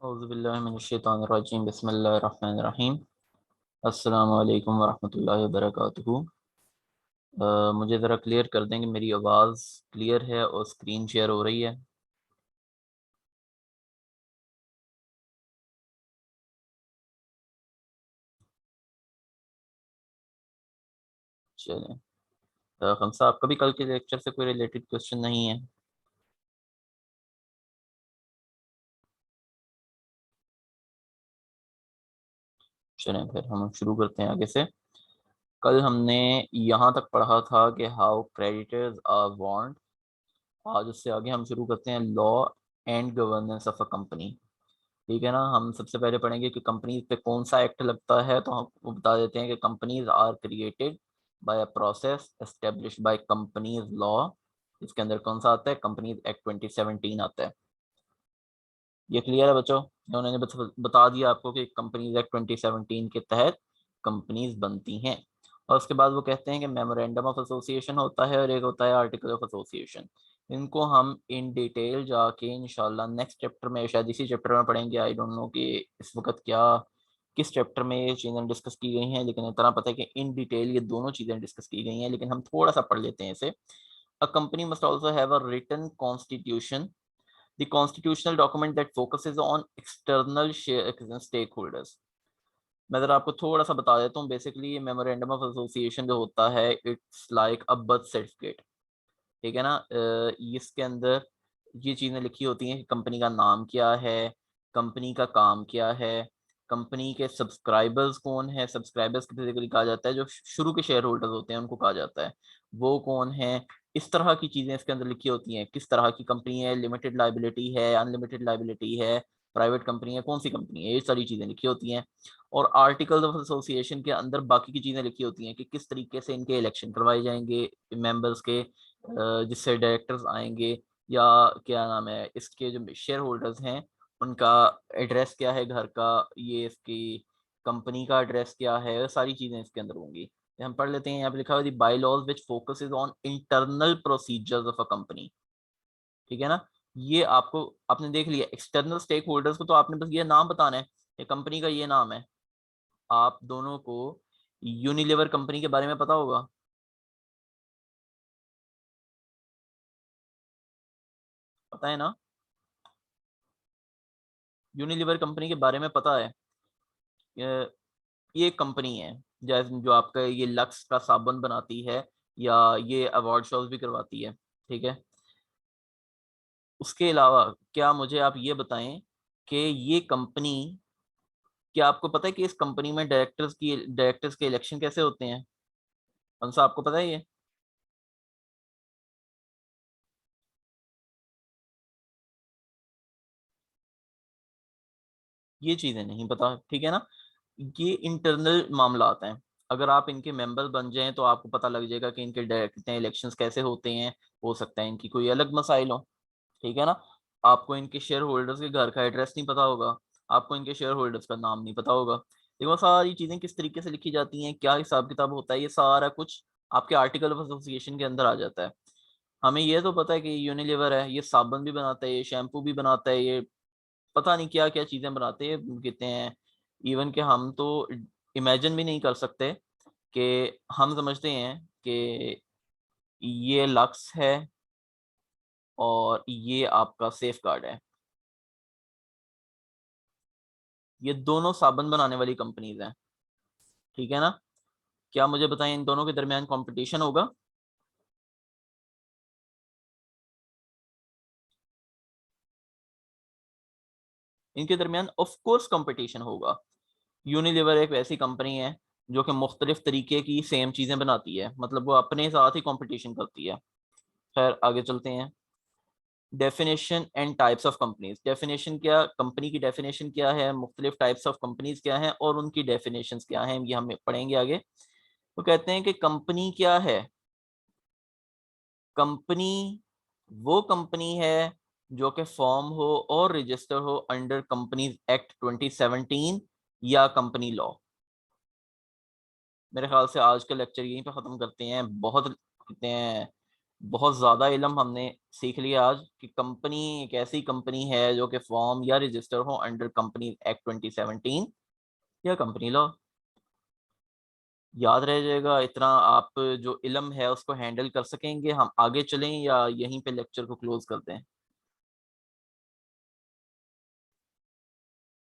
औज़ुबिल्लाहिमिनश्शैतानिर्रजीम बिस्मिल्लाहिर्रहमानिर्रहीम। अस्सलामु अलैकुम वरहमतुल्लाहि वबरकातुहू। मुझे ज़रा क्लियर कर दें कि मेरी आवाज़ क्लियर है और स्क्रीन शेयर हो रही है। चलें। खमसा आपका भी कल के लेक्चर से कोई रिलेटेड क्वेश्चन नहीं है? चलें फिर हम शुरू करते हैं आगे से। कल हमने यहाँ तक पढ़ा था कि हाउ क्रेडिटर्स आर वार्न्ड। आज उससे आगे हम शुरू करते हैं law and governance of a company. ठीक है ना। हम सबसे पहले पढ़ेंगे कि कंपनीज पे कौन सा एक्ट लगता है, तो हम वो बता देते हैं कि companies are created by a process established by companies law. इसके अंदर कौन सा आता है? कंपनीज एक्ट 2017 आता है। ये क्लियर है बच्चों? उन्होंने बता दिया आपको कि कंपनीज एक्ट 2017 के तहत कंपनीज बनती हैं। और उसके बाद वो कहते हैं कि मेमोरेंडम ऑफ एसोसिएशन होता है और एक होता है आर्टिकल ऑफ एसोसिएशन। इनको हम इन डिटेल जाके इंशाल्लाह नेक्स्ट चैप्टर में, शायद इसी चैप्टर में पढ़ेंगे। आई डोंट नो कि इस वक्त क्या किस चैप्टर में ये चीज़ें डिस्कस की गई हैं, लेकिन इतना पता है कि इन डिटेल ये दोनों चीज़ें डिस्कस की गई हैं। लेकिन हम थोड़ा सा पढ़ लेते हैं इसे। A company must also have a written constitution, the constitutional document that focuses on external stakeholders। मैं जरा आपको थोड़ा सा बता देता हूँ। बेसिकली ये मेमोरेंडम ऑफ एसोसिएशन जो होता है, it's like a birth certificate. ठीक है ना। इसके अंदर ये चीज़ें लिखी होती हैं कि कंपनी का नाम क्या है, कंपनी का काम क्या है, कंपनी के सब्सक्राइबर्स कौन है। सब्सक्राइबर्स को बेसिकली कहा जाता है जो शुरू के शेयर होल्डर्स होते हैं, उनको कहा जाता है, वो कौन है। इस तरह की चीज़ें इसके अंदर लिखी होती हैं। किस तरह की कंपनी है, लिमिटेड लाइबिलिटी है, अनलिमिटेड लाइबिलिटी है, प्राइवेट कंपनी है, कौन सी कंपनी है, ये सारी चीज़ें लिखी होती हैं। और आर्टिकल्स ऑफ एसोसिएशन के अंदर बाकी की चीज़ें लिखी होती हैं कि किस तरीके से इनके इलेक्शन करवाए जाएंगे मेंबर्स के, जिससे डायरेक्टर्स आएंगे, या क्या नाम है इसके जो शेयर होल्डर्स हैं उनका एड्रेस क्या है घर का, ये इसकी कंपनी का एड्रेस क्या है, सारी चीज़ें इसके अंदर होंगी। तो हम पढ़ लेते हैं। यहाँ पे लिखा हुआ है bylaws which focuses on internal procedures of a company. ठीक है ना। ये आपको आपने देख लिया। एक्सटर्नल स्टेक होल्डर्स को तो आपने बस ये नाम बताना है, ये कंपनी का ये नाम है। आप दोनों को यूनिलीवर कंपनी के बारे में पता होगा, पता है ना। यूनिलीवर कंपनी के बारे में पता है। ये एक कंपनी है जैसे जो आपका ये लक्स का साबुन बनाती है, या ये अवार्ड शोज भी करवाती है। ठीक है। उसके अलावा क्या मुझे आप ये बताएं कि ये कंपनी, क्या आपको पता है कि इस कंपनी में डायरेक्टर्स के इलेक्शन कैसे होते हैं? कौन सा आपको पता है ये चीज़ें नहीं पता? ठीक है ना। ये इंटरनल मामला आता है। अगर आप इनके मेंबर बन जाएं तो आपको पता लग जाएगा कि इनके डायरेक्ट इलेक्शंस कैसे होते हैं। हो सकता है इनकी कोई अलग मसाइल हो। ठीक है ना। आपको इनके शेयर होल्डर्स के घर का एड्रेस नहीं पता होगा, आपको इनके शेयर होल्डर्स का नाम नहीं पता होगा। देखो सारी चीज़ें किस तरीके से लिखी जाती हैं, क्या हिसाब किताब होता है, ये सारा कुछ आपके आर्टिकल ऑफ एसोसिएशन के अंदर आ जाता है। हमें ये तो पता है कि यूनिलीवर है, ये साबुन भी बनाता है, ये शैम्पू भी बनाता है, ये पता नहीं क्या क्या चीज़ें बनाते हैं कहते हैं। इवन कि हम तो इमेजिन भी नहीं कर सकते कि हम समझते हैं कि ये लक्स है और ये आपका सेफ गार्ड है। ये दोनों साबुन बनाने वाली कंपनीज हैं। ठीक है ना। क्या मुझे बताएं इन दोनों के दरमियान कंपटीशन होगा? इनके दरमियान ऑफ कोर्स कंपटीशन होगा। यूनिलीवर एक ऐसी कंपनी है जो कि मुख्तलिफ तरीके की सेम चीज़ें बनाती है, मतलब वो अपने साथ ही कंपटीशन करती है। खैर आगे चलते हैं। Definition and types of companies. Definition क्या, कंपनी की डेफिनेशन क्या है, मुख्तलिफ टाइप्स ऑफ कंपनीज क्या हैं और उनकी डेफिनेशंस क्या हैं, ये हम पढ़ेंगे आगे। वो कहते हैं कि कंपनी क्या है। कंपनी वो कंपनी है जो कि फॉर्म हो और रजिस्टर हो अंडर कंपनीज एक्ट 2017 या कंपनी लॉ। मेरे ख्याल से आज का लेक्चर यहीं पे ख़त्म करते हैं। बहुत कहते हैं बहुत ज़्यादा इल्म हमने सीख लिया आज कि कंपनी एक ऐसी कंपनी है जो कि फॉर्म या रजिस्टर हो अंडर कंपनी एक्ट 2017 या कंपनी लॉ। याद रह जाएगा इतना, आप जो इल्म है उसको हैंडल कर सकेंगे। हम आगे चलें या यहीं पे लेक्चर को क्लोज कर दें?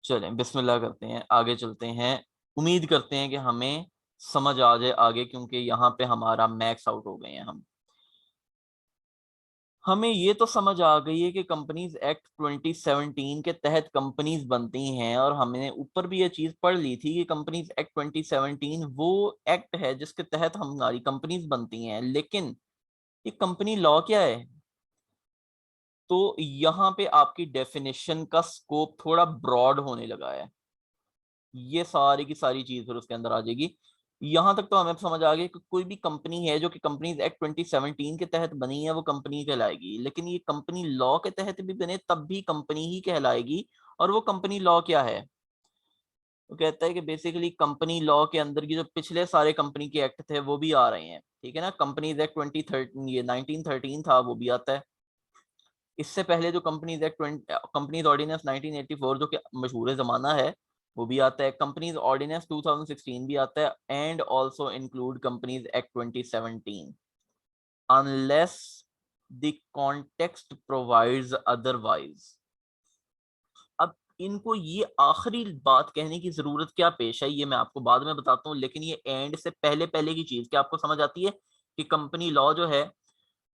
चलें बिस्मिल्लाह करते हैं, आगे चलते हैं। उम्मीद करते हैं कि हमें समझ आ जाए आगे, क्योंकि यहाँ पे हमारा मैक्स आउट हो गए हैं हम। हमें ये तो समझ आ गई है कि कंपनीज एक्ट 2017 के तहत कंपनीज बनती हैं, और हमने ऊपर भी ये चीज पढ़ ली थी कि कंपनीज एक्ट 2017 वो एक्ट है जिसके तहत हमारी कंपनीज बनती हैं। लेकिन ये कंपनी लॉ क्या है? तो यहाँ पे आपकी डेफिनेशन का स्कोप थोड़ा ब्रॉड होने लगा है। ये सारी की सारी चीज फिर उसके अंदर आ जाएगी। यहां तक तो हमें समझ आ गया कि कोई भी कंपनी है जो कि कंपनीज एक्ट 2017 के तहत बनी है वो कंपनी कहलाएगी, लेकिन ये कंपनी लॉ के तहत भी बने तब भी कंपनी ही कहलाएगी। और वो कंपनी लॉ क्या है? वो कहता है कि बेसिकली कंपनी लॉ के अंदर की जो पिछले सारे कंपनी के एक्ट थे वो भी आ रहे हैं, ठीक है ना। कंपनीज एक्ट 2013, ये 1913 था, वो भी आता है। इससे पहले जो कंपनीज एक्ट कंपनीज ऑर्डिनेंस 1984 जो कि मशहूर जमाना है, वो भी आता है। कंपनीज ऑर्डिनेंस 2016 भी आता है, and also include companies act 2017 unless the context provides otherwise. अब इनको ये आखिरी बात कहने की जरूरत क्या पेश है, ये मैं आपको बाद में बताता हूँ, लेकिन ये एंड से पहले पहले की चीज क्या आपको समझ आती है कि कंपनी लॉ जो है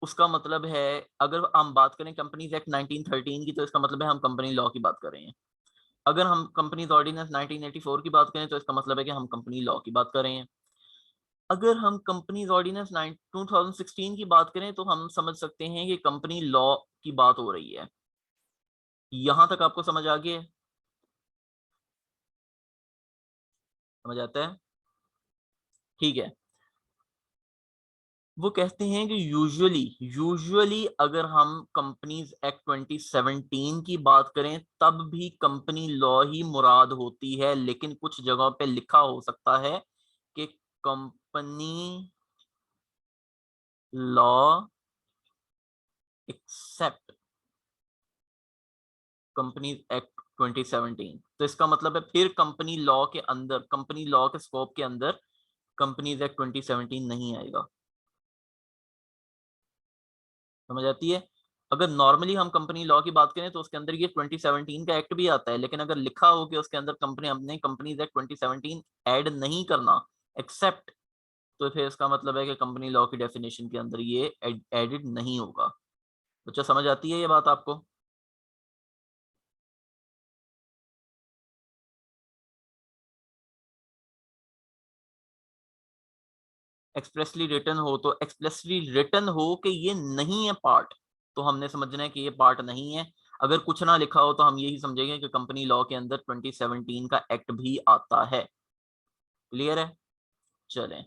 उसका मतलब है, अगर हम बात करें कंपनीज एक्ट 1913 की तो इसका मतलब है हम कंपनी लॉ की बात कर रहे हैं। अगर हम कंपनीज ऑर्डिनेंस 1984 की बात करें तो इसका मतलब है कि हम कंपनी लॉ की बात कर रहे हैं। अगर हम कंपनीज ऑर्डिनेंस 2016 की बात करें तो हम समझ सकते हैं कि कंपनी लॉ की बात हो रही है। यहां तक आपको समझ आ गया? समझ आता है? ठीक है। वो कहते हैं कि यूजुअली यूजुअली अगर हम कंपनीज एक्ट 2017 की बात करें तब भी कंपनी लॉ ही मुराद होती है, लेकिन कुछ जगहों पे लिखा हो सकता है कि company law except companies act 2017। तो इसका मतलब है फिर कंपनी लॉ के अंदर, कंपनी लॉ के स्कोप के अंदर कंपनीज एक्ट 2017 नहीं आएगा। समझ आती है? अगर नॉर्मली हम कंपनी लॉ की बात करें तो उसके अंदर ये 2017 का एक्ट भी आता है, लेकिन अगर लिखा हो कि उसके अंदर कंपनी हमने कंपनीज एक्ट 2017 ऐड नहीं करना, एक्सेप्ट, तो फिर इसका मतलब है कि कंपनी लॉ की डेफिनेशन के अंदर ये एडिड नहीं होगा। बच्चा समझ आती है ये बात आपको? एक्सप्रेसली रिटन हो तो एक्सप्रेसली रिटन हो कि ये नहीं है पार्ट, तो हमने समझना है कि ये पार्ट नहीं है। अगर कुछ ना लिखा हो तो हम यही समझेंगे कि कंपनी लॉ के अंदर 2017 का एक्ट भी आता है। क्लियर है? चलें,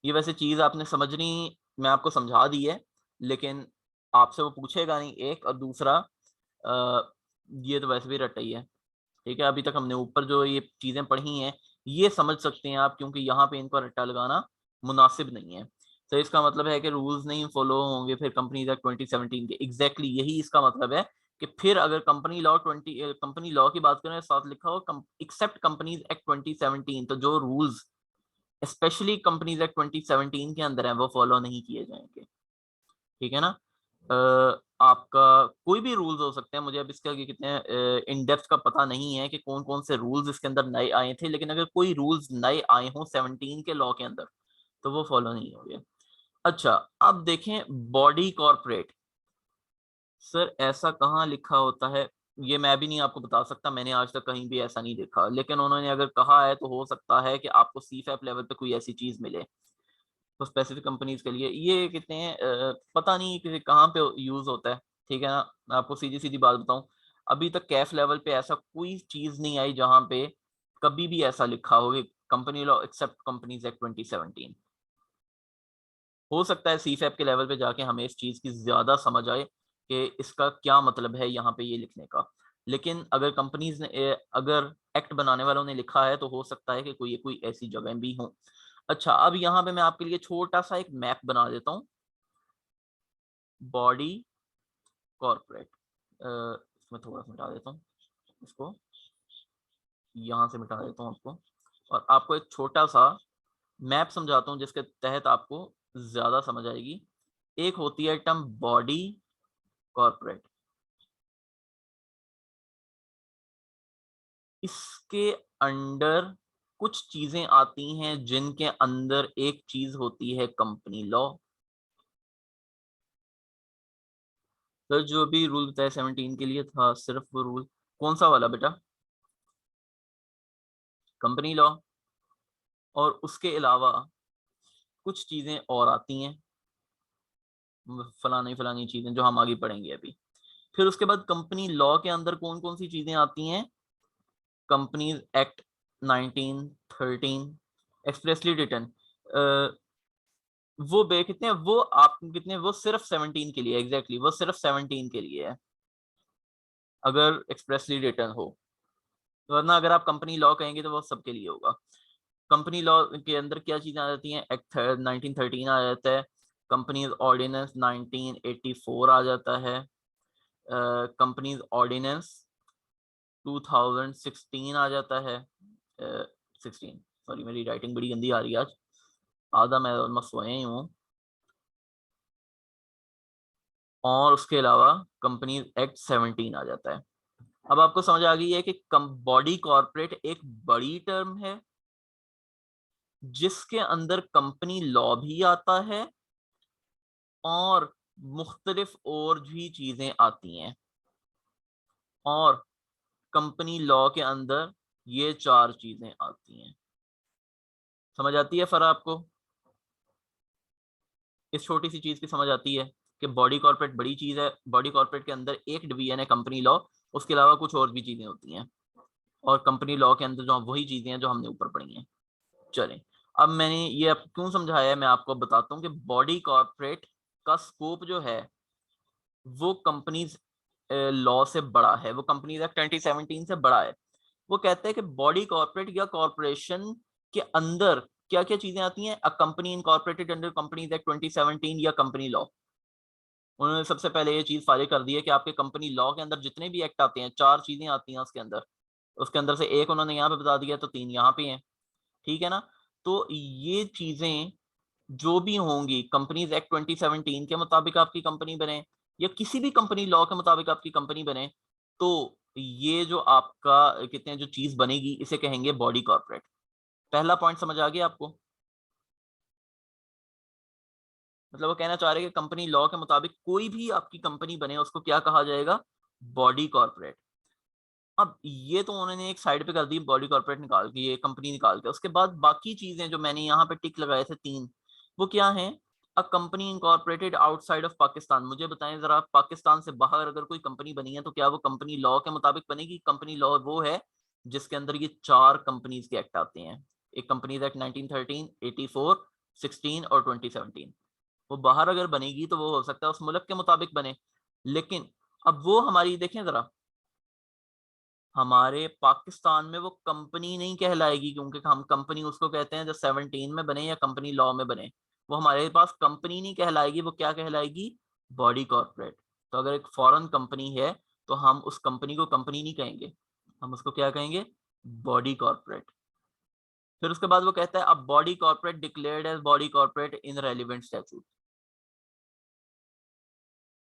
ये वैसे चीज आपने समझनी, मैं आपको समझा दी है, लेकिन आपसे वो पूछेगा नहीं, एक। और दूसरा, ये तो वैसे भी रटा ही है। ठीक है, अभी तक हमने ऊपर जो ये चीजें पढ़ी हैं ये समझ सकते हैं आप, क्योंकि यहाँ पे इनको रट्टा लगाना मुनासिब नहीं है। तो इसका मतलब है कि रूल्स नहीं फॉलो होंगे फिर कंपनीज एक्ट 2017 के। एग्जैक्टली यही इसका मतलब है कि फिर अगर कंपनी लॉ की बात करें, साथ लिखा हो एक्सेप्ट कंपनीज एक्ट 2017, तो जो रूल्स स्पेशली कंपनीज एक्ट 2017 के अंदर है वो फॉलो नहीं किए जाएंगे। ठीक है ना? आपका कोई भी रूल्स हो सकते हैं, मुझे अब इसका कि कितने इन डेप्थ का पता नहीं है कि कौन कौन से रूल्स इसके अंदर नए आए थे, लेकिन अगर कोई रूल्स नए आए हों 17 के लॉ के अंदर तो वो फॉलो नहीं होंगे। अच्छा, अब देखें बॉडी कॉर्पोरेट। सर ऐसा कहाँ लिखा होता है? ये मैं भी नहीं आपको बता सकता, मैंने आज तक कहीं भी ऐसा नहीं देखा, लेकिन उन्होंने अगर कहा है तो हो सकता है कि आपको सीफैप लेवल पे कोई ऐसी चीज मिले। तो स्पेसिफिक कंपनीज के लिए ये कितने पता नहीं कि कहाँ पे यूज होता है। ठीक है ना? मैं आपको सीधी सीधी बात बताऊं, अभी तक कैफ लेवल पे ऐसा कोई चीज नहीं आई जहां पे कभी भी ऐसा लिखा हो कि company law except companies act 2017। हो सकता है सीफैप के लेवल पे जाके हमें इस चीज की ज्यादा समझ आए कि इसका क्या मतलब है यहाँ पे ये लिखने का। लेकिन अगर कंपनीज ने अगर एक्ट बनाने वालों ने लिखा है तो हो सकता है कि कोई ऐसी जगह भी हो। अच्छा, अब यहाँ पे मैं आपके लिए छोटा सा एक मैप बना देता हूँ। बॉडी कॉर्पोरेट, इसमें थोड़ा सा मिटा देता हूँ, इसको यहाँ से मिटा देता हूँ आपको, और आपको एक छोटा सा मैप समझाता हूँ जिसके तहत आपको ज्यादा समझ आएगी। एक होती है टर्म बॉडी कॉर्पोरेट, इसके अंडर कुछ चीजें आती हैं जिनके अंदर एक चीज होती है कंपनी लॉ। तो जो भी रूल बताया 17 के लिए था, सिर्फ वो रूल कौन सा वाला बेटा? Company law. और उसके अलावा कुछ चीजें और आती हैं, फलानी फलानी चीजें जो हम आगे पढ़ेंगे अभी। फिर उसके बाद कंपनी लॉ के अंदर कौन कौन सी चीजें आती हैं? कंपनीज एक्ट 1913 एक्सप्रेसली रिटन, वो बे कितने, वो आप कितने, वो सिर्फ 17 के लिए, एग्जैक्टली वो सिर्फ 17 के लिए है अगर एक्सप्रेसली रिटन हो, वरना अगर आप कंपनी लॉ कहेंगे तो वो सबके लिए होगा। कंपनी लॉ के अंदर क्या चीजें आ जाती हैं? एक्ट 1913 आ जाता है, कंपनीज ऑर्डिनेंस 1984 आ जाता है, कंपनीज ऑर्डिनेंस 2016 आ जाता है, 16, सॉरी मेरी राइटिंग बड़ी गंदी आ रही है आज, आधा मैं ऑलमोस्ट सोया ही हूँ। और उसके अलावा कंपनीज एक्ट 17 आ जाता है। अब आपको समझ आ गई है कि बॉडी कॉर्पोरेट एक बड़ी टर्म है जिसके अंदर कंपनी लॉ भी आता है और मुख्तलिफ और भी चीजें आती हैं, और कंपनी लॉ के अंदर ये चार चीजें आती हैं। समझ आती है फरा आपको? इस छोटी सी चीज की समझ आती है कि बॉडी कॉर्पोरेट बड़ी चीज है, बॉडी कॉर्पोरेट के अंदर एक डिवीजन है कंपनी लॉ, उसके अलावा कुछ और भी चीजें होती हैं, और कंपनी लॉ के अंदर जो वही चीजें हैं जो हमने ऊपर पढ़ी हैं। चलें, अब मैंने ये अब क्यों समझाया है मैं आपको बताता हूँ कि बॉडी कॉर्पोरेट का स्कोप जो है वो कंपनीज लॉ से बड़ा है, वो कंपनीज एक्ट 2017 से बड़ा है। वो कहते हैं कि बॉडी कॉर्पोरेट या कॉर्पोरेशन के अंदर क्या क्या चीजें आती हैं? अ company incorporated under companies act 2017 या कंपनी लॉ। उन्होंने सबसे पहले ये चीज फारिग कर दी है कि आपके कंपनी लॉ के अंदर जितने भी एक्ट आते हैं, चार चीजें आती हैं उसके अंदर, उसके अंदर से एक उन्होंने यहाँ पे बता दिया तो तीन यहाँ पे हैं, ठीक है ना? तो ये चीजें जो भी होंगी कंपनीज एक्ट 2017 के मुताबिक आपकी कंपनी बने या किसी भी कंपनी लॉ के मुताबिक आपकी कंपनी बने, तो ये जो आपका कितने जो चीज बनेगी इसे कहेंगे बॉडी कॉर्पोरेट। पहला पॉइंट समझ आ गया आपको? मतलब वो कहना चाह रहे हैं कि कंपनी लॉ के मुताबिक कोई भी आपकी कंपनी बने उसको क्या कहा जाएगा? Body corporate. अब ये तो उन्होंने एक साइड पे कर दी बॉडी कॉर्पोरेट निकाल के, ये कंपनी निकाल के, उसके बाद बाकी चीजें जो मैंने यहाँ पे टिक लगाए थे तीन, वो क्या है? अ company incorporated outside of Pakistan. मुझे बताएं जरा, पाकिस्तान से बाहर अगर कोई कंपनी बनी है तो क्या वो कंपनी लॉ के मुताबिक बनेगी? कंपनी लॉ वो है जिसके अंदर ये चार कंपनीज के एक्ट आते हैं, एक कंपनीज एक्ट 1913, 84, 16 और 2017। वो बाहर अगर बनेगी तो वो हो सकता है उस मुल्क के मुताबिक बने, लेकिन अब वो हमारी देखें जरा, हमारे पाकिस्तान में वो कंपनी नहीं कहलाएगी, क्योंकि हम कंपनी उसको कहते हैं जो 17 में बने या कंपनी लॉ में बने। वो हमारे पास कंपनी नहीं कहलाएगी, वो क्या कहलाएगी? Body corporate. तो अगर एक फॉरेन कंपनी है तो हम उस कंपनी को कंपनी नहीं कहेंगे, हम उसको क्या कहेंगे? Body corporate. फिर उसके बाद वो कहता है अब body corporate declared as body corporate in relevant statute.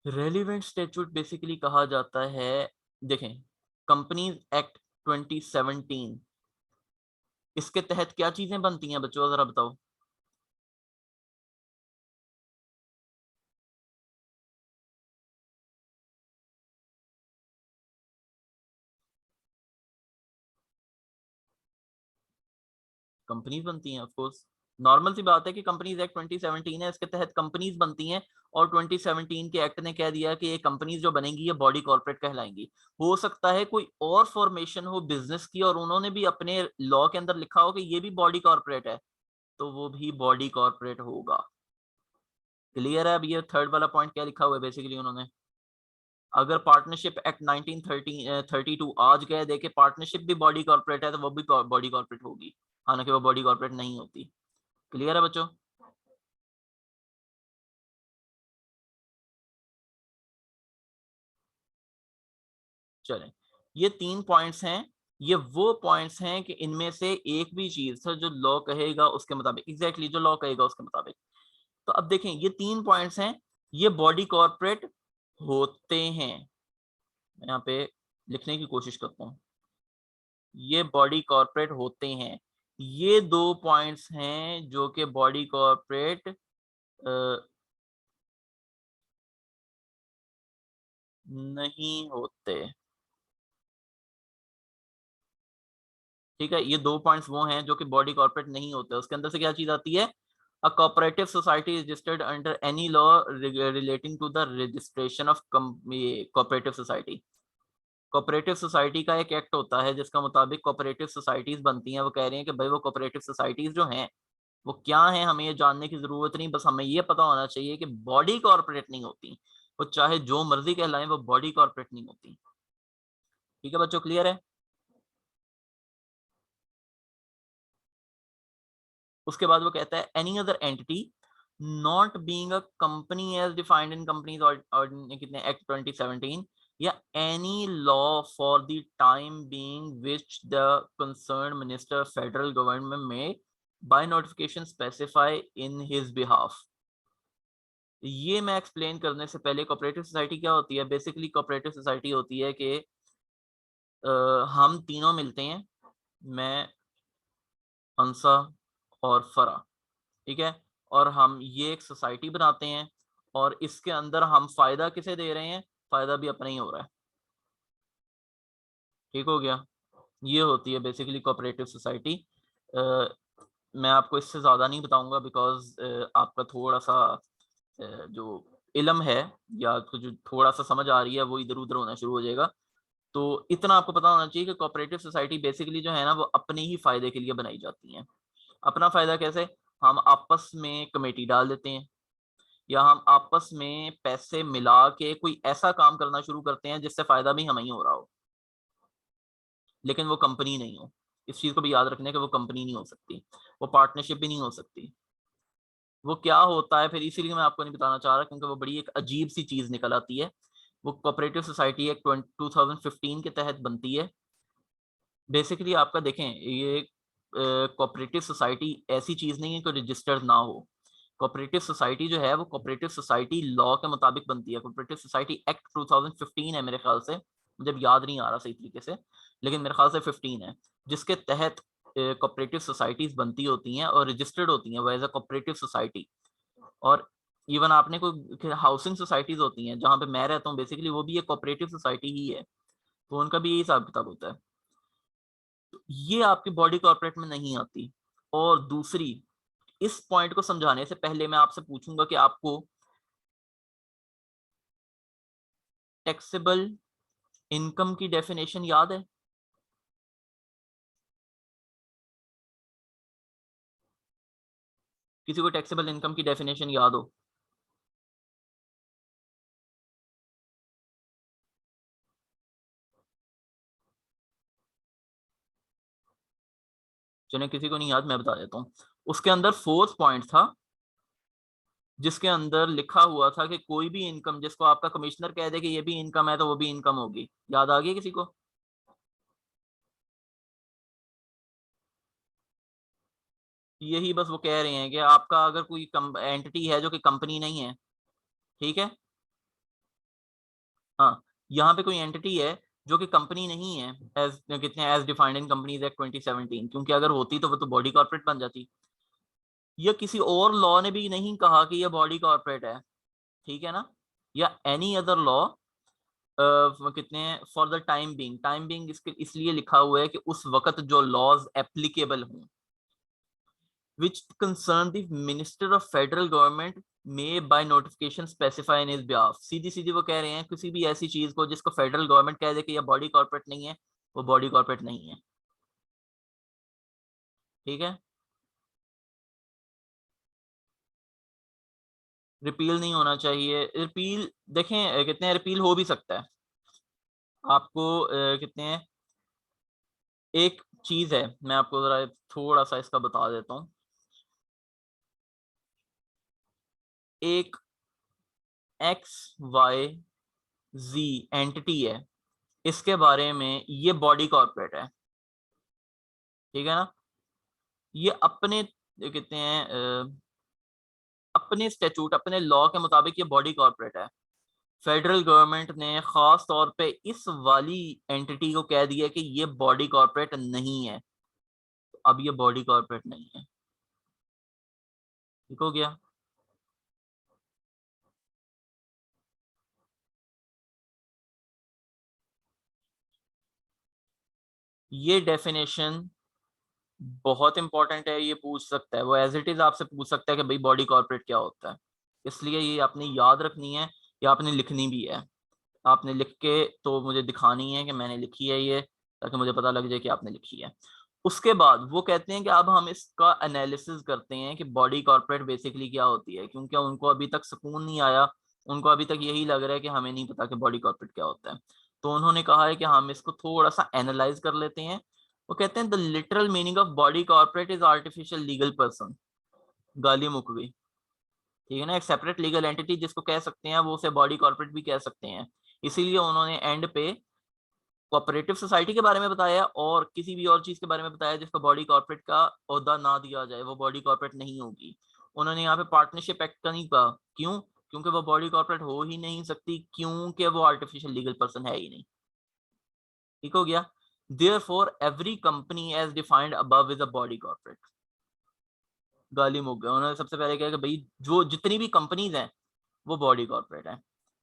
Relevant statute basically कहा जाता है, देखें, कंपनीज एक्ट 2017, इसके तहत क्या चीजें बनती हैं बच्चों जरा बताओ? कंपनीज बनती हैं ऑफ कोर्स, नॉर्मल सी बात है कि कंपनीज एक्ट 2017 है, इसके तहत कंपनीज बनती हैं, और 2017 के एक्ट ने कह दिया कि ये कंपनीज जो बनेंगी ये बॉडी कॉर्पोरेट कहलाएंगी। हो सकता है कोई और फॉर्मेशन हो बिजनेस की और उन्होंने भी अपने लॉ के अंदर लिखा हो कि ये भी बॉडी कॉर्पोरेट है, तो वो भी बॉडी कॉर्पोरेट होगा। क्लियर है? अब ये थर्ड वाला पॉइंट क्या लिखा हुआ है बेसिकली उन्होंने, अगर पार्टनरशिप एक्ट 1932 आज कह दे कि पार्टनरशिप भी बॉडी कॉर्पोरेट है तो वो भी बॉडी कॉर्पोरेट होगी, हालांकि वो बॉडी कॉर्पोरेट नहीं होती। क्लियर है बच्चों? चलें, ये 3 पॉइंट्स हैं, ये वो पॉइंट्स हैं कि इनमें से एक भी चीज था जो लॉ कहेगा उसके मुताबिक, एग्जैक्टली जो लॉ कहेगा उसके मुताबिक। तो अब देखें, ये 3 पॉइंट्स हैं, ये बॉडी कॉर्पोरेट होते हैं। मैं यहाँ पे लिखने की कोशिश करता हूँ, ये बॉडी कॉर्पोरेट होते हैं। ये 2 पॉइंट्स हैं जो कि बॉडी कॉर्पोरेट नहीं होते। ठीक है, ये 2 पॉइंट्स वो हैं जो कि बॉडी कॉर्पोरेट नहीं होते। उसके अंदर से क्या चीज आती है? A cooperative society is registered under any law relating to the registration of cooperative society. Cooperative society का एक एक्ट होता है जिसका मुताबिक कोऑपरेटिव सोसाइटीज बनती हैं। वो कह रही हैं कि भाई वो कोऑपरेटिव सोसाइटीज जो हैं वो क्या हैं, हमें ये जानने की जरूरत नहीं, बस हमें ये पता होना चाहिए कि बॉडी कॉर्पोरेट नहीं होती। वो चाहे जो मर्जी कहलाएं, वो बॉडी कॉर्पोरेट नहीं होती। ठीक है बच्चों, क्लियर है? उसके बाद वो कहता है any other entity not being a company as defined in companies or कितने एक्ट 2017 या any law for the time being which the concern minister federal government may by notification specify in his behalf. ये मैं explain करने से पहले, cooperative society क्या होती है? बेसिकली कोऑपरेटिव सोसाइटी होती है कि हम तीनों मिलते हैं, मैं, हंसा और फरा, ठीक है, और हम ये एक सोसाइटी बनाते हैं और इसके अंदर हम फायदा किसे दे रहे हैं? फायदा भी अपना ही हो रहा है। ठीक हो गया? ये होती है बेसिकली कोऑपरेटिव सोसाइटी। मैं आपको इससे ज़्यादा नहीं बताऊंगा बिकॉज आपका थोड़ा सा जो इल्म है या आपको जो थोड़ा सा समझ आ रही है वो इधर उधर होना शुरू हो जाएगा। तो इतना आपको पता होना चाहिए कि कोऑपरेटिव सोसाइटी बेसिकली जो है ना वो अपने ही फायदे के लिए बनाई जाती हैं। अपना फायदा कैसे? हम आपस में कमेटी डाल देते हैं या हम आपस में पैसे मिला के कोई ऐसा काम करना शुरू करते हैं जिससे फायदा भी हमें ही हो रहा हो, लेकिन वो कंपनी नहीं हो। इस चीज को भी याद रखना है कि वो कंपनी नहीं हो सकती, वो पार्टनरशिप भी नहीं हो सकती। वो क्या होता है फिर, इसीलिए मैं आपको नहीं बताना चाह रहा क्योंकि वो बड़ी एक अजीब सी चीज निकल आती है। वो कोऑपरेटिव सोसाइटी एक 2015 के तहत बनती है। बेसिकली आपका देखें, ये कोऑपरेटिव सोसाइटी ऐसी चीज नहीं है कि रजिस्टर्ड ना हो। कोऑपरेटिव सोसाइटी जो है वो कोऑपरेटिव सोसाइटी लॉ के मुताबिक बनती है। कोऑपरेटिव सोसाइटी एक्ट 2015 है मेरे ख्याल से, मुझे याद नहीं आ रहा सही तरीके से, लेकिन मेरे ख्याल से 15 है, जिसके तहत कोऑपरेटिव सोसाइटीज बनती होती हैं और रजिस्टर्ड होती हैं वो एज अ कोऑपरेटिव सोसाइटी। और इवन आपने कोई हाउसिंग सोसाइटीज होती हैं जहाँ पे मैं रहता हूँ, बेसिकली वो भी एक कोऑपरेटिव सोसाइटी ही है, तो उनका भी यही हिसाब किताब होता है। तो ये आपकी बॉडी कॉर्पोरेट में नहीं आती। और दूसरी, इस पॉइंट को समझाने से पहले मैं आपसे पूछूंगा कि आपको टैक्सेबल इनकम की डेफिनेशन याद है? किसी को टैक्सेबल इनकम की डेफिनेशन याद हो? चलिए, किसी को नहीं याद, मैं बता देता हूँ। उसके अंदर फोर्थ पॉइंट था जिसके अंदर लिखा हुआ था कि कोई भी इनकम जिसको आपका कमिश्नर कह दे कि ये भी इनकम है तो वो भी इनकम होगी। याद आ गई किसी को? यही बस वो कह रहे हैं कि आपका अगर कोई एंटिटी है जो कि कंपनी नहीं है, ठीक है, हाँ, यहाँ पे कोई एंटिटी है जो कि कंपनी नहीं है, एज कितने as defined in companies act 2017, क्योंकि अगर होती तो वो तो बॉडी कॉर्पोरेट बन जाती। या किसी और लॉ ने भी नहीं कहा कि ये बॉडी कॉर्पोरेट है, ठीक है ना, या एनी अदर लॉ कितने फॉर द टाइम बीइंग इसके इसलिए लिखा हुआ है कि उस वक्त जो लॉज एप्लीकेबल हों which concern the minister of federal government may by notification specify in his behalf। सीधी सीधी वो कह रहे हैं किसी भी ऐसी चीज को जिसको फेडरल गवर्नमेंट कह दे कि ये बॉडी कॉर्पोरेट नहीं है, वो बॉडी कॉर्पोरेट नहीं है। ठीक है, रिपील नहीं होना चाहिए। रिपील देखें, कितने रिपील हो भी सकता है। आपको कितने हैं, एक चीज है, मैं आपको जरा थोड़ा सा इसका बता देता हूँ। एक एक्स वाई जी एंटिटी है, इसके बारे में, ये बॉडी कॉर्पोरेट है, ठीक है ना, ये अपने कहते हैं अपने स्टैट्यूट, अपने लॉ के मुताबिक ये बॉडी कॉर्पोरेट है। फेडरल गवर्नमेंट ने खास तौर पे इस वाली एंटिटी को कह दिया कि ये बॉडी कॉर्पोरेट नहीं है, तो अब ये बॉडी कॉर्पोरेट नहीं है। ठीक हो गया। ये डेफिनेशन बहुत इंपॉर्टेंट है, ये पूछ सकता है, वो एज इट इज आपसे पूछ सकता है कि भाई बॉडी कॉर्पोरेट क्या होता है, इसलिए ये आपने याद रखनी है, या आपने लिखनी भी है। आपने लिख के तो मुझे दिखानी है कि मैंने लिखी है ये, ताकि मुझे पता लग जाए कि आपने लिखी है। उसके बाद वो कहते हैं कि अब हम इसका एनालिसिस करते हैं कि बॉडी कॉर्पोरेट बेसिकली क्या होती है, क्योंकि उनको अभी तक सुकून नहीं आया, उनको अभी तक यही लग रहा है कि हमें नहीं पता कि बॉडी कॉर्पोरेट क्या होता है। तो उन्होंने कहा है कि हम इसको थोड़ा सा एनालाइज कर लेते हैं। वो कहते हैं the literal meaning of body corporate is artificial legal person. गाली मुक गई, ठीक है ना, एक सेपरेट लीगल एंटिटी जिसको कह सकते हैं, वो उसे बॉडी कॉर्पोरेट भी कह सकते हैं। इसीलिए उन्होंने एंड पे कोऑपरेटिव सोसाइटी के बारे में बताया और किसी भी और चीज के बारे में बताया जिसको बॉडी कॉर्पोरेट का ओहदा ना दिया जाए, वो बॉडी कॉर्पोरेट नहीं होगी। उन्होंने यहाँ पे पार्टनरशिप एक्ट का नहीं कहा, क्यों? क्योंकि वो बॉडी कॉर्पोरेट हो ही नहीं सकती, क्योंकि वो आर्टिफिशियल लीगल पर्सन है ही नहीं। ठीक हो गया। Therefore every company as defined above is a body corporate. गाली मुक गया, उन्होंने सबसे पहले कहा कि भाई जो जितनी भी कंपनीज हैं वो बॉडी कॉर्पोरेट है,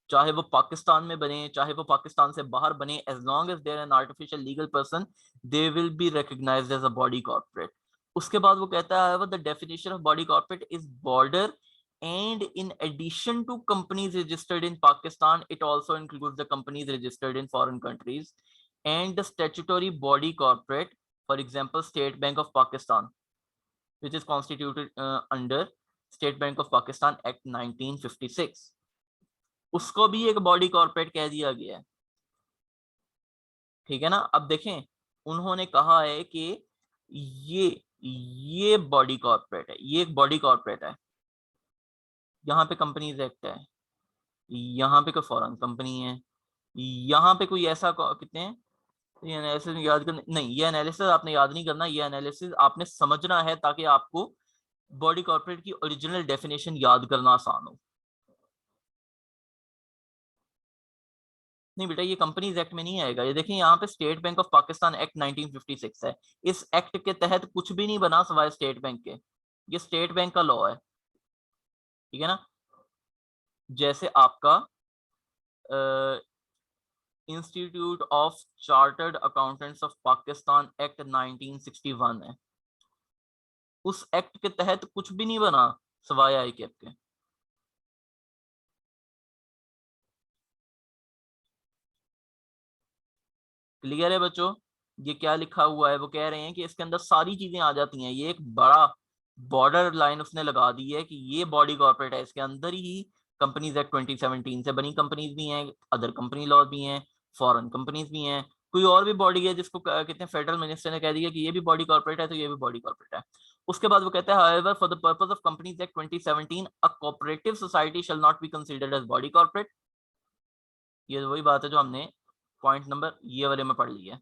चाहे वो पाकिस्तान में बने, चाहे वो पाकिस्तान से बाहर बने, as long as there an artificial legal person they will be recognised as a body corporate. उसके बाद वो कहता है the definition of body corporate is border and in addition to companies registered in Pakistan it also includes the companies registered in foreign countries and the statutory body corporate, for example state bank of Pakistan which is constituted under State Bank of Pakistan Act 1956, उसको भी एक body corporate कह दिया गया है। ठीक है ना। अब देखें, उन्होंने कहा है कि ये ये बॉडी कॉर्पोरेट है, ये एक बॉडी कॉर्पोरेट है। यहाँ पे कंपनीज एक्ट है, यहाँ पे कोई फॉरेन कंपनी है, यहाँ पे कोई ऐसा कितने हैं, ये एनालिसिस याद करना नहीं, ये एनालिसिस आपने याद नहीं करना, ये एनालिसिस आपने समझना है ताकि आपको बॉडी कॉर्पोरेट की ओरिजिनल डेफिनेशन याद करना आसान हो। नहीं बेटा, ये कंपनीज एक्ट में नहीं आएगा। ये देखिए यहाँ पे state bank of Pakistan act 1956 है, इस एक्ट के तहत कुछ भी नहीं बना सिवाय स्टेट बैंक के, ये स्टेट बैंक का लॉ है। ठीक है ना। जैसे आपका institute of chartered accountants of Pakistan act 1961 है, उस एक्ट के तहत कुछ भी नहीं बना सिवाय आई कैप के। क्लियर है बच्चों? ये क्या लिखा हुआ है, वो कह रहे हैं कि इसके अंदर सारी चीजें आ जाती हैं, ये एक बड़ा बॉर्डर लाइन उसने लगा दी है कि ये बॉडी कॉर्पोरेट है, इसके अंदर ही कंपनीज एक्ट 2017 से बनी कंपनीज भी हैं, अदर कंपनी लॉ भी हैं, फॉरेन कंपनीज भी हैं, कोई और भी बॉडी है जिसको कहते हैं फेडरल मिनिस्टर ने कह दिया कि ये भी बॉडी कॉर्पोरेट है, तो ये भी बॉडी कॉर्पोरेट है। उसके बाद वो कहता है however for the purpose of companies act 2017 a cooperative society shall not be considered as body corporate. ये वही बात है जो हमने पॉइंट नंबर ये वाले में पढ़ ली है।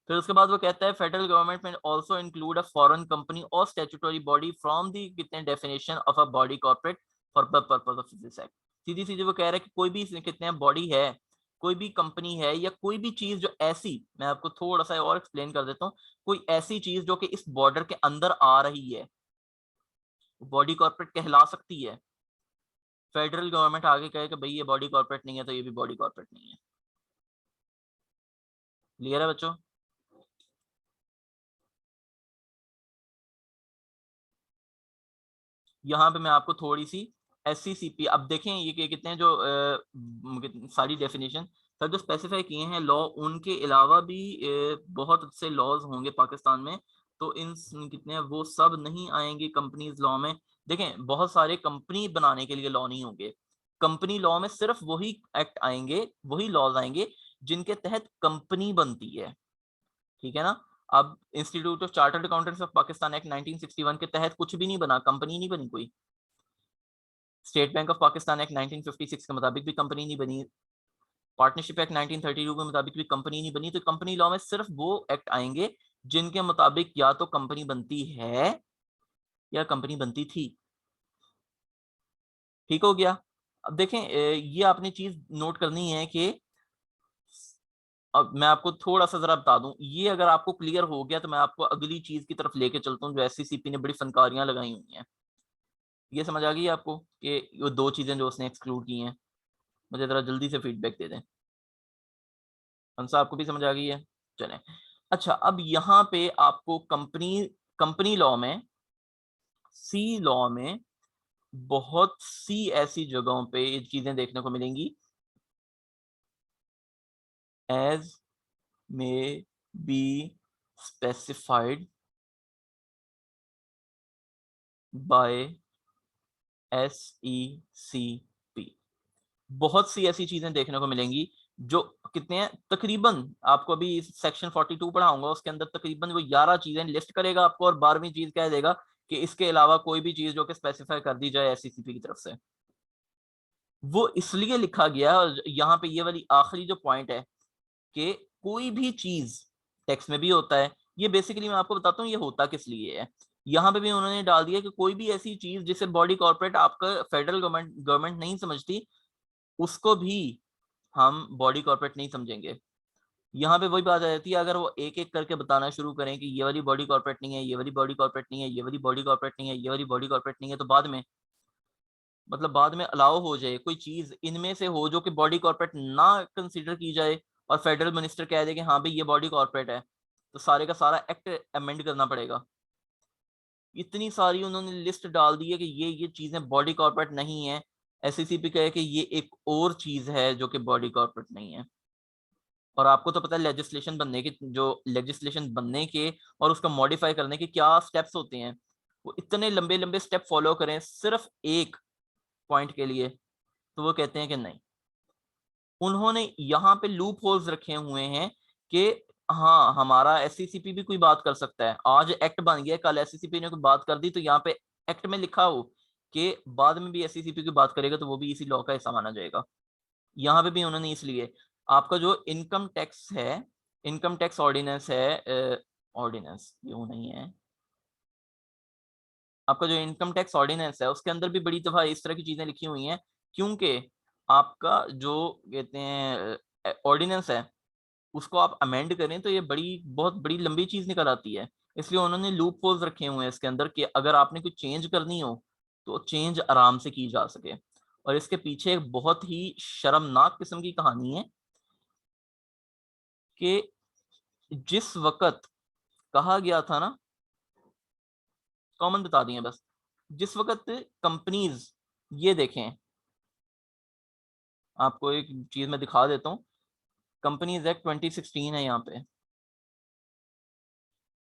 फिर उसके बाद वो कहता है federal government may also include a foreign company or statutory body from the कितने definition of a body corporate for the purpose of this act. सीधी सीधी वो कह रहा है कि कोई भी कितने बॉडी है, कोई भी कंपनी है, या कोई भी चीज जो ऐसी, मैं आपको थोड़ा सा और एक्सप्लेन कर देता हूँ, कोई ऐसी चीज जो कि इस बॉर्डर के अंदर आ रही है बॉडी कॉर्पोरेट कहला सकती है। फेडरल गवर्नमेंट आगे कहे कि भाई ये बॉडी कॉर्पोरेट नहीं है, तो ये भी बॉडी कॉर्पोरेट नहीं है। क्लियर है बच्चों? यहाँ पे मैं आपको थोड़ी सी SCCP, अब देखें ये कितने हैं जो सारी डेफिनेशन सर जो स्पेसिफाई किए हैं लॉ, उनके अलावा भी बहुत से लॉज होंगे पाकिस्तान में, तो इन कितने वो सब नहीं आएंगे कंपनीज लॉ में। देखें बहुत सारे कंपनी बनाने के लिए लॉ नहीं होंगे, कंपनी लॉ में सिर्फ वही एक्ट आएंगे, वही लॉज आएंगे जिनके तहत कंपनी बनती है। ठीक है ना। अब institute of chartered accountants of Pakistan act 1961 के तहत कुछ भी नहीं बना, कंपनी नहीं बनी कोई। State bank of Pakistan act 1956 के मुताबिक भी कंपनी नहीं बनी, पार्टनरशिप एक्ट 1932 के मुताबिक भी कंपनी नहीं बनी, तो कंपनी लॉ में सिर्फ वो एक्ट आएंगे जिनके मुताबिक या तो कंपनी बनती है या कंपनी बनती थी। ठीक हो गया। अब देखें, ये आपने चीज नोट करनी है कि अब मैं आपको थोड़ा सा जरा बता दूं, ये अगर आपको क्लियर हो गया तो मैं आपको अगली चीज की तरफ लेके चलता हूँ जो एससीसीपी ने बड़ी फनकारियां लगाई हुई हैं। ये समझ आ गई आपको कि वो दो चीजें जो उसने एक्सक्लूड की हैं? मुझे जरा जल्दी से फीडबैक दे दें। हंसा, आपको भी समझ आ गई है? चलें। अच्छा, अब यहाँ पे आपको कंपनी कंपनी लॉ में, सी लॉ में बहुत सी ऐसी जगहों पे ये चीजें देखने को मिलेंगी। As may be specified by SECP। बहुत सी ऐसी चीजें देखने को मिलेंगी जो कितने हैं, तकरीबन आपको अभी सेक्शन 42 पढ़ाऊंगा, उसके अंदर तकरीबन वो 11 चीजें लिस्ट करेगा आपको और 12वीं चीज कह देगा कि इसके अलावा कोई भी चीज जो कि स्पेसिफाई कर दी जाए एससीसीपी की तरफ से। वो इसलिए लिखा गया, और यहाँ पे ये वाली आखिरी जो पॉइंट है कि कोई भी चीज टेक्स्ट में भी होता है, ये बेसिकली मैं आपको बताता हूँ ये होता किस लिए है। यहाँ पे भी उन्होंने डाल दिया कि कोई भी ऐसी चीज जिसे बॉडी कॉर्पोरेट आपका फेडरल गवर्नमेंट नहीं समझती, उसको भी हम बॉडी कॉर्पोरेट नहीं समझेंगे। यहाँ पे वही बात आ जाती है, अगर वो एक एक करके बताना शुरू करें कि ये वाली बॉडी कॉर्पोरेट नहीं है, ये वाली बॉडी कॉर्पोरेट नहीं है, ये वाली बॉडी कॉर्पोरेट नहीं है, ये वाली बॉडी कॉर्पोरेट नहीं है, तो बाद में मतलब बाद में अलाउ हो जाए कोई चीज इनमें से हो जो कि बॉडी कॉर्पोरेट ना कंसीडर की जाए और फेडरल मिनिस्टर कह दे कि हाँ भाई ये बॉडी कॉर्पोरेट है, तो सारे का सारा एक्ट अमेंड करना पड़ेगा। इतनी सारी उन्होंने लिस्ट डाल दी है कि ये चीजें बॉडी कॉर्पोरेट नहीं है। एससीसीपी कहे कि ये एक और चीज है जो कि बॉडी कॉर्पोरेट नहीं है। और आपको तो पता है लेजिस्लेशन बनने के, जो लेजिस्लेशन बनने के और उसका मॉडिफाई करने के क्या स्टेप्स होते हैं, वो इतने लंबे लंबे स्टेप फॉलो करें सिर्फ एक पॉइंट के लिए, तो वो कहते हैं कि नहीं। उन्होंने यहाँ पे लूप होल्स रखे हुए हैं कि हाँ हमारा एससीसीपी भी कोई बात कर सकता है, आज एक्ट बन गया, कल एससीसीपी ने कोई बात कर दी, तो यहाँ पे एक्ट में लिखा हो कि बाद में भी एससीसीपी की बात करेगा तो वो भी इसी लॉ का हिस्सा माना जाएगा। यहाँ पे भी उन्होंने इसलिए आपका जो इनकम टैक्स है, इनकम टैक्स ऑर्डिनेंस है, ऑर्डिनेंस यूं नहीं है, आपका जो इनकम टैक्स ऑर्डिनेंस है उसके अंदर भी बड़ी दफा इस तरह की चीजें लिखी हुई हैं, क्योंकि आपका जो कहते हैं ऑर्डिनेंस है उसको आप अमेंड करें तो ये बड़ी बहुत बड़ी लंबी चीज निकल आती है। इसलिए उन्होंने लूप होल्स रखे हुए हैं इसके अंदर कि अगर आपने कुछ चेंज करनी हो तो चेंज आराम से की जा सके। और इसके पीछे एक बहुत ही शर्मनाक किस्म की कहानी है कि जिस वक्त कहा गया था ना, कॉमन बता दिए बस, जिस वक्त कंपनीज, ये देखें आपको एक चीज मैं दिखा देता हूँ, कंपनीज एक्ट 2016 है यहाँ पे।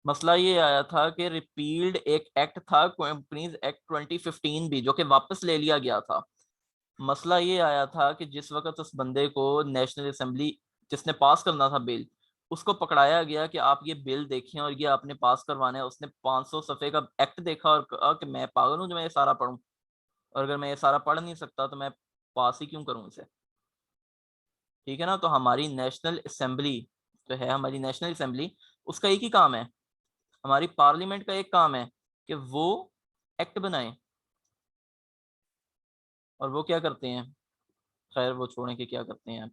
मसला ये आया था कि रिपील्ड एक एक्ट था कंपनीज एक्ट 2015 भी, जो कि वापस ले लिया गया था। मसला ये आया था कि जिस वक्त उस बंदे को नेशनल असेंबली, जिसने पास करना था बिल, उसको पकड़ाया गया कि आप ये बिल देखें और ये आपने पास करवाना है, उसने 500 सफ़े का एक्ट देखा और कहा कि मैं पागल हूँ जो मैं ये सारा पढूं, और अगर मैं ये सारा पढ़ नहीं सकता तो मैं पास ही क्यों करूं इसे। ठीक है ना? तो हमारी नेशनल असेंबली जो है, हमारी नेशनल असेंबली, उसका एक ही काम है, हमारी पार्लियामेंट का एक काम है कि वो एक्ट बनाए। और वो क्या करते हैं, खैर वो छोड़ें कि क्या करते हैं।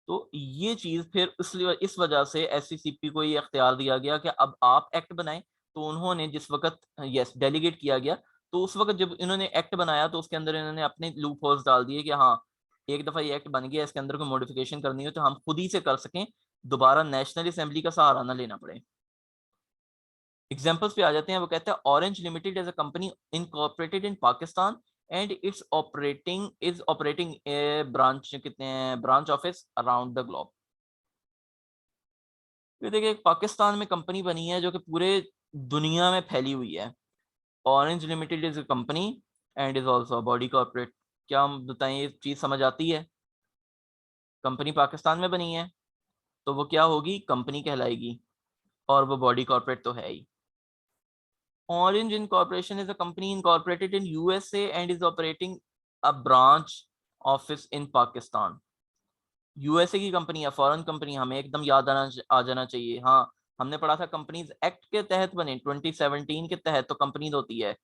तो ये चीज फिर इसलिए इस वजह से एससीसीपी को ये अख्तियार दिया गया कि अब आप एक्ट बनाएं। तो उन्होंने जिस वक्त, यस, डेलीगेट किया गया, तो उस वक्त जब इन्होंने एक्ट बनाया तो उसके अंदर इन्होंने अपने लूप होल्स डाल दिए कि हाँ एक दफा ये एक्ट बन गया, इसके अंदर कोई मॉडिफिकेशन करनी हो तो हम खुद ही से कर सकें, दोबारा नेशनल असेंबली का सहारा ना लेना पड़े। एग्जाम्पल्स पे आ जाते हैं। वो कहते हैं orange limited as a company incorporated in Pakistan and its operating a branch, कितने हैं, branch office around the globe. ये देखिए एक पाकिस्तान में कंपनी बनी है जो कि पूरे दुनिया में फैली हुई है। Orange limited is a company and is also body corporate. क्या हम बताएं, ये चीज समझ आती है? कंपनी पाकिस्तान में बनी है तो वो क्या होगी, कंपनी कहलाएगी, और वो बॉडी कॉर्पोरेट तो है ही। Orange Incorporation is a company incorporated in USA and is operating a branch office in Pakistan. USA की कंपनी है, फॉरेन कंपनी, हमें एकदम याद आ जाना चाहिए। हाँ, हमने पढ़ा था कंपनीज एक्ट के तहत बने, 2017 के तहत तो कंपनीज होती है।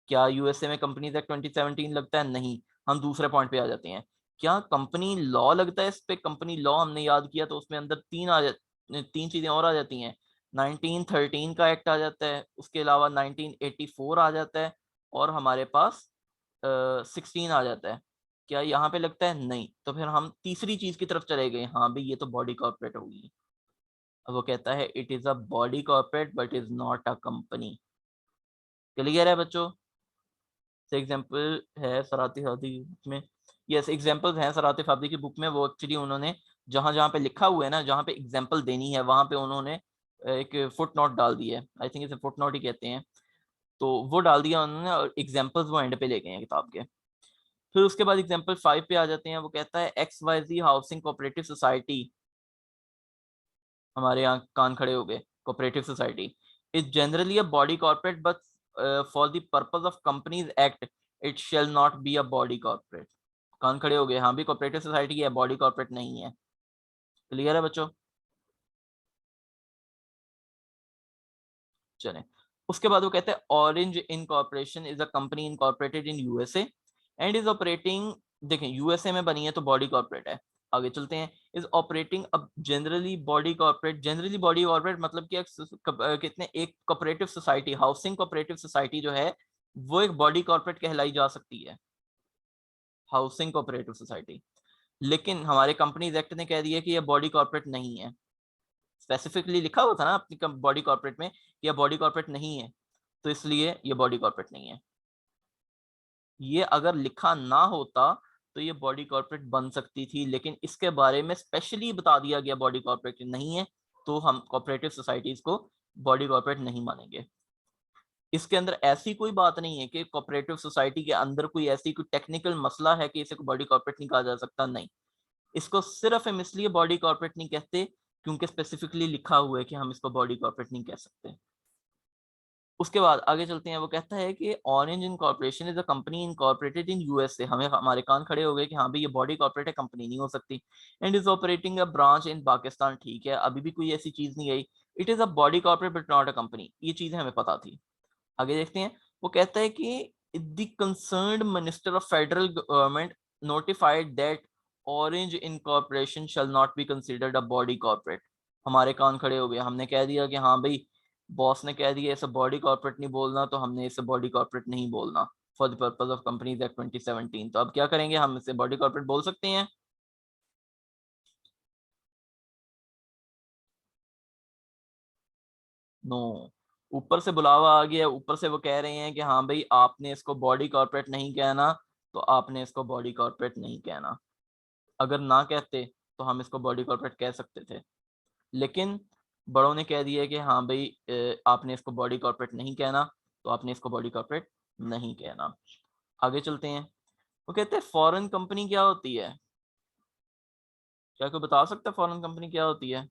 क्या यूएसए में कंपनीज एक्ट 2017 लगता है? नहीं। हम दूसरे पॉइंट पे आ जाते हैं, क्या कंपनी लॉ लगता है इस पे? कंपनी लॉ हमने याद किया तो उसमें अंदर तीन चीजें और आ जाती हैं। 1913 का एक्ट आ जाता है, उसके अलावा 1984 आ जाता है, और हमारे पास 16 आ जाता है। क्या यहाँ पे लगता है? नहीं। तो फिर हम तीसरी चीज की तरफ चले गए, हाँ भाई ये तो बॉडी कॉर्पोरेट होगी। अब वो कहता है it is a body corporate but is not a company. Clear है बच्चों? एग्जाम्पल है सराती फादी की बुक में, यस एग्जाम्पल्स हैं सराती फादी की बुक में। वो एक्चुअली उन्होंने जहां जहां पे लिखा हुआ है ना, जहां पे एग्जाम्पल देनी है वहां पे उन्होंने एक फुट नोट डाल दी है, आई थिंक इसे फुट नोट ही कहते हैं। तो वो डाल दिया उन्होंने, और एग्जाम्पल्स वो एंड पे ले गए हैं किताब के। फिर उसके बाद एग्जाम्पल 5 पे आ जाते हैं। वो कहता है XYZ हाउसिंग कोऑपरेटिव सोसाइटी, हमारे यहाँ कान खड़े हो गए, cooperative society is generally a body corporate but for the purpose of companies act it shall not be a body corporate. कान खड़े हो गए, हाँ भी कोऑपरेटिव सोसाइटी है, बॉडी कॉर्पोरेट नहीं है। क्लियर है बच्चों? चलें, उसके बाद वो कहते हैं orange incorporation is a company incorporated in USA and is operating, देखें यूएसए में बनी है तो बॉडी कॉर्पोरेट है। आगे चलते हैं, इज ऑपरेटिंग अब generally body corporate, generally body corporate मतलब कि कितने एक cooperative society, housing cooperative society जो है वो एक बॉडी कॉर्पोरेट कहलाई जा सकती है, हाउसिंग कोऑपरेटिव सोसाइटी। लेकिन हमारे कंपनीज एक्ट ने कह दिया कि ये बॉडी कॉर्पोरेट नहीं है। स्पेसिफिकली लिखा हुआ था ना अपनी बॉडी कॉर्पोरेट में कि यह बॉडी कॉर्पोरेट नहीं है, तो इसलिए ये बॉडी कॉर्पोरेट नहीं है। ये अगर लिखा ना होता तो ये बॉडी कॉर्पोरेट बन सकती थी, लेकिन इसके बारे में स्पेशली बता दिया गया बॉडी कॉर्पोरेट नहीं है, तो हम कोऑपरेटिव सोसाइटीज को बॉडी कॉर्पोरेट नहीं मानेंगे। इसके अंदर ऐसी कोई बात नहीं है कि कोऑपरेटिव सोसाइटी के अंदर कोई ऐसी कोई टेक्निकल मसला है कि इसे बॉडी कॉर्पोरेट नहीं कहा जा सकता, नहीं। इसको सिर्फ हम इसलिए बॉडी कॉर्पोरेट नहीं कहते क्योंकि स्पेसिफिकली लिखा हुआ है कि हम इसको बॉडी कॉर्पोरेट नहीं कह सकते। उसके बाद आगे चलते हैं। वो कहता है कि orange incorporation is a company incorporated in USA, हमें हमारे कान खड़े हो गए कि हाँ भाई ये बॉडी कॉर्पोरेट है, कंपनी नहीं हो सकती। And is operating a branch in Pakistan, ठीक है, अभी भी कोई ऐसी चीज नहीं आई। It is a body corporate but not a company, ये चीजें हमें पता थी। आगे देखते हैं। वो कहता है कि the concerned minister of federal government notified that orange incorporation shell not be considered a body corporate. हमारे कान खड़े हो गए, हमने कह दिया कि हाँ भाई बॉस ने कह दिया इसे बॉडी कॉर्पोरेट नहीं बोलना, तो हमने इसे बॉडी कॉर्पोरेट नहीं बोलना for the purpose of companies act 2017। तो अब क्या करेंगे, हम इसे बॉडी कॉर्पोरेट बोल सकते हैं? नो। ऊपर से बुलावा आ गया, ऊपर से वो कह रहे हैं कि हाँ भाई आपने इसको बॉडी कॉर्पोरेट नहीं कहना, तो आपने इसको बॉडी कॉर्पोरेट नहीं कहना। अगर ना कहते तो हम इसको बॉडी कॉर्पोरेट कह सकते थे, लेकिन बड़ों ने कह दिया कि हाँ भाई आपने इसको बॉडी कॉर्पोरेट नहीं कहना, तो आपने इसको बॉडी कॉर्पोरेट नहीं कहना। आगे चलते हैं। वो कहते हैं फॉरेन कंपनी क्या होती है? क्या कोई बता सकता है फॉरेन कंपनी क्या होती है?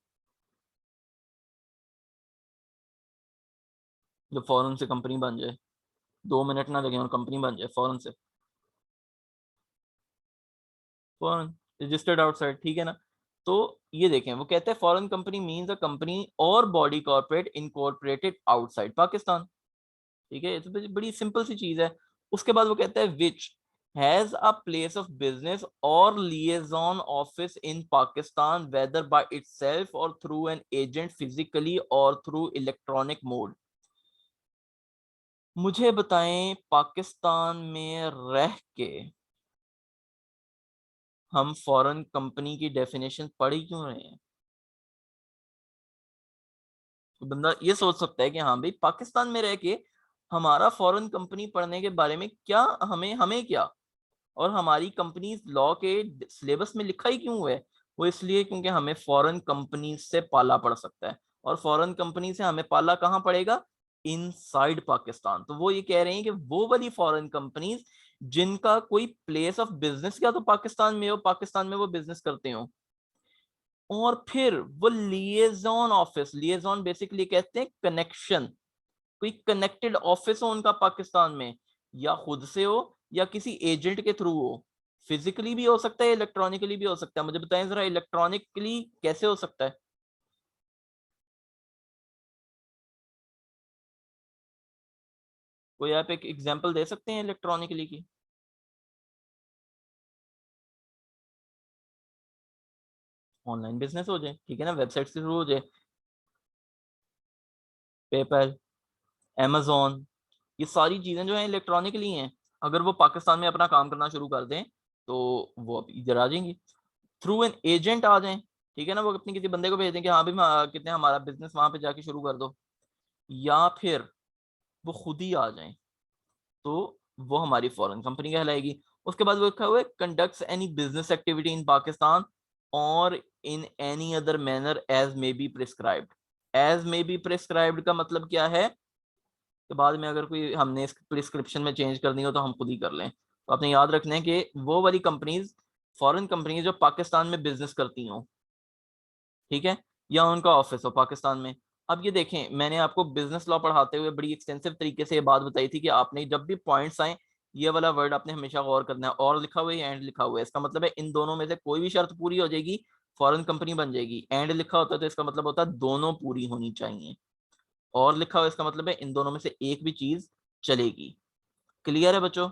जो फॉरेन से कंपनी बन जाए, 2 मिनट ना लगे और कंपनी बन जाए फॉरेन से। फॉरेन रजिस्टर्ड आउटसाइड, ठीक है ना? तो ये देखें, वो कहते हैं foreign company means a company or body corporate incorporated outside Pakistan. ठीक है, ये तो बड़ी सिंपल सी चीज है। उसके बाद वो कहता है which has a place of business or liaison office in Pakistan whether by itself or through an agent physically or through electronic mode. मुझे बताएं पाकिस्तान में रह के हम फॉरेन कंपनी की डेफिनेशन पढ़ ही क्यों रहे हैं? तो बंदा ये सोच सकता है कि हाँ भाई पाकिस्तान में रह के हमारा फॉरेन कंपनी पढ़ने के बारे में क्या, हमें हमें क्या, और हमारी कंपनी लॉ के सिलेबस में लिखा ही क्यों है? वो इसलिए क्योंकि हमें फॉरेन कंपनी से पाला पड़ सकता है, और फॉरेन कंपनी से हमें पाला कहाँ पड़ेगा? इनसाइड पाकिस्तान। तो वो ये कह रहे हैं कि वो वाली फॉरेन कंपनीज जिनका कोई प्लेस ऑफ बिजनेस क्या तो पाकिस्तान में हो, पाकिस्तान में वो बिजनेस करते हो, और फिर वो लिएजॉन ऑफिस, लिएजॉन बेसिकली कहते हैं कनेक्शन, कोई कनेक्टेड ऑफिस हो उनका पाकिस्तान में, या खुद से हो या किसी एजेंट के थ्रू हो, फिजिकली भी हो सकता है, इलेक्ट्रॉनिकली भी हो सकता है। मुझे बताएं जरा, इलेक्ट्रॉनिकली कैसे हो सकता है? कोई आप एक एग्जांपल दे सकते हैं इलेक्ट्रॉनिकली की? ऑनलाइन बिजनेस हो जाए, ठीक है ना, वेबसाइट से शुरू हो जाए, पेपैल, amazon, ये सारी चीजें जो हैं इलेक्ट्रॉनिकली हैं। अगर वो पाकिस्तान में अपना काम करना शुरू कर दें तो वो अब इधर आ जाएंगी, थ्रू एन एजेंट आ जाएं, ठीक है ना, वो अपने किसी बंदे को भेज दें कि हाँ भाई कितने हमारा बिजनेस वहां पे जाके शुरू कर दो, या फिर वो खुद ही आ जाएं, तो वो हमारी फॉरेन कंपनी कहलाएगी। उसके बाद वो लिखा हुआ है conducts any business activity in Pakistan or in any other manner as may be prescribed. As may be prescribed का मतलब क्या है? तो बाद में अगर कोई हमने इस प्रिस्क्रिप्शन में चेंज करनी हो तो हम खुद ही कर लें। तो आपने याद रखना है कि वो वाली कंपनीज, फॉरेन कंपनीज जो पाकिस्तान में बिजनेस करती हों, ठीक है, या उनका ऑफिस हो पाकिस्तान में। अब ये देखें, मैंने आपको बिजनेस लॉ पढ़ाते हुए बड़ी एक्सटेंसिव तरीके से ये बात बताई थी कि आपने जब भी पॉइंट्स आए, ये वाला वर्ड आपने हमेशा गौर करना है, और लिखा हुआ है एंड लिखा हुआ है, इसका मतलब है इन दोनों में से कोई भी शर्त पूरी हो जाएगी, फॉरेन कंपनी बन जाएगी। एंड लिखा होता है तो इसका मतलब होता है दोनों पूरी होनी चाहिए, और लिखा हुआ इसका मतलब है इन दोनों में से एक भी चीज चलेगी। क्लियर है बच्चों?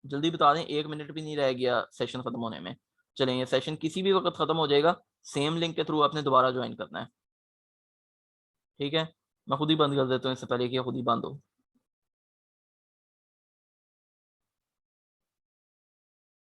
जल्दी बता दें, 1 मिनट भी नहीं रह गया सेशन खत्म होने में। चलें, ये सेशन किसी भी वक्त खत्म हो जाएगा, सेम लिंक के थ्रू आपने दोबारा ज्वाइन करना है, ठीक है? मैं खुद ही बंद कर देता हूँ इससे पहले कि ये खुद ही बंद हो।